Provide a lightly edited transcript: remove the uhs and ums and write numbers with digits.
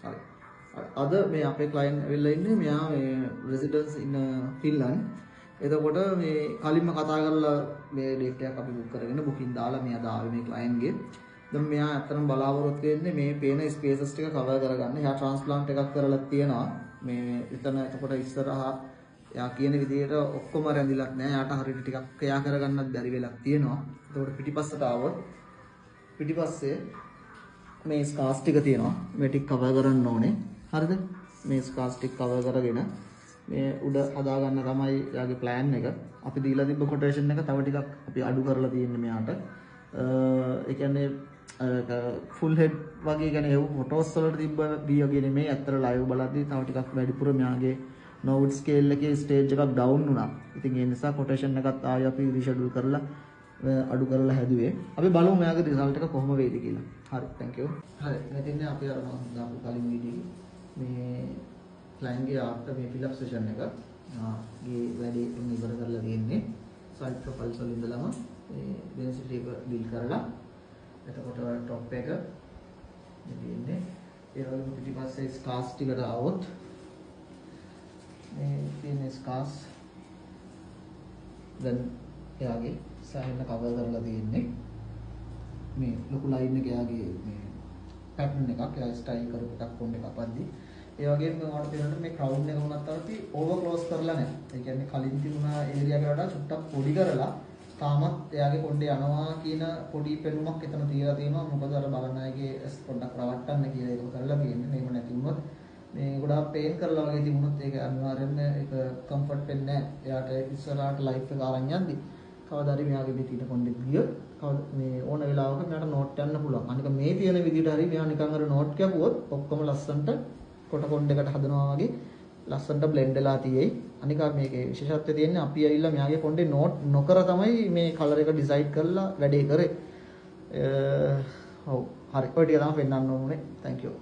හරි. අද මේ අපේ ක්ලයන්ට් වෙලා ඉන්නේ මෙයා මේ රෙසිඩන්ස් ඉන් ෆින්ලන්ඩ්. එතකොට මේ කලින්ම කතා කරලා මේ ඩේට් එකක් අපි බුක් කරගෙන බුකින් දාලා මෙයා දාවේ මේ ක්ලයන්ට්ගේ. දැන් මෙයා අතරම බලාපොරොත්තු වෙන්නේ මේ පේන ස්පේසස් ටික කවර් කරගන්න. එයා ට්‍රාන්ස්ප්ලාන්ට් එකක් කරලා තියෙනවා. මේ එතන එතකොට ඉස්සරහා එයා කියන විදිහට ඔක්කොම රැඳිලක් නැහැ. එයාට හරියට ටිකක් එයා කරගන්නත් බැරි වෙලක් තියෙනවා. එතකොට පිටිපස්සට ආවොත් පිටිපස්සේ මේ ස්කාස් ටික තියෙනවා. මේ ටික කවර් කරන්න ඕනේ. හරිද? මේ ස්කාස් ටික කවර් කරගෙන මේ උඩ හදා ගන්න තමයි එයාගේ ප්ලෑන් එක. අපි දීලා තිබ්බ කොටේෂන් එක තව ටිකක් අපි අඩු කරලා තියෙන්නේ මෙයාට. ඒ කියන්නේ ෆුල් හෙඩ් වගේ කියන්නේ ඒ ෆොටෝස් වලට තිබ්බ වී වගේ නෙමෙයි. ඇත්තට ලයිව් බලද්දී තව ටිකක් වැඩිපුර මෙයාගේ නෝවුඩ් ස්කේල් එකේ ස්ටේජ් එකක් ඩවුන් වුණා. ඉතින් ඒ නිසා කොටේෂන් එකත් ආයෙ අපි රීෂෙඩියුල් කරලා අඩු කරලා හැදුවේ. අපි බලමු මෙයාගේ රිසල්ට් එක කොහොම වෙයිද කියලා. හරි, thank you. හරි, මෙතන අපි අර මම දාපු කලින් වීඩියෝ මේ ක්ලයන්ට්ගේ ආෆ්ටර් මේ ෆිල් අප් සෙෂන් එක ගේ වැඩි ඉවර කරලා තියෙන්නේ. සයිඩ් ප්‍රොෆයිල්ස් වල ඉඳලම මේ ඩෙන්සිටි එක ඩීල් කරලා එතකොට টොප් එක ඉන්නේ ඒ වගේම පිටිපස්සේ ස්කාස් ටිකට આવොත් මේ තියෙන ස්කාස් දැන් එයාගේ සෑහෙන කවර් කරලා තියෙන්නේ මේ ලොකු ලයින් එක එයාගේ මේ පැටර්න් එකක් එයා ස්ටයිල් කරපු එකක් කොණ්ඩ එක අපද්දි ඒ වගේම මොනවද තියෙනවද මේ ක්‍රවුන් එක වුණත් අපි ඕවර් ක්ලෝස් කරලා නැහැ. ඒ කියන්නේ කලින් තිබුණා ඒරියා එකට වඩා චුට්ටක් පොඩි කරලා තාමත් එයාගේ කොණ්ඩේ යනවා කියන පොඩි පෙනුමක් එතන තියලා තියෙනවා. මොකද අර බලන අයගේ පොඩ්ඩක් රවට්ටන්න කියලා ඒක කරලා තියෙන්නේ. මේක නැති වුණොත් මේ ගොඩාක් පේන් කරලා වගේ තිබුණොත් ඒක අනිවාර්යෙන්ම ඒක කම්ෆර්ට් වෙන්නේ නැහැ. එයාට ඉස්සරහට ලයිෆ් එක අරන් යද්දි කවදා හරි මෙයාගේ මේ තියෙන කොණ්ඩෙත් ගියොත් මේ ඕන වෙලාවක මෙයාට නෝට් යන්න පුළුවන්. අනික මේ තියෙන විදිහට හරි මෙයා නිකන් අර නෝට් කැපුවොත් ඔක්කොම ලස්සනට කොට කොණ්ඩයකට හදනවා වගේ ලස්සනට බ්ලෙන්ඩ් වෙලා තියෙයි. අනික මේකේ විශේෂත්වය තියෙන්නේ අපි ඇවිල්ලා මෙයාගේ කොණ්ඩේ නෝට් නොකර තමයි මේ කලර් එක ඩිසයිඩ් කරලා වැඩේ කරේ. ඔව් හරි. ඔය ටික තමයි පෙන්වන්න ඕනේ. thank you.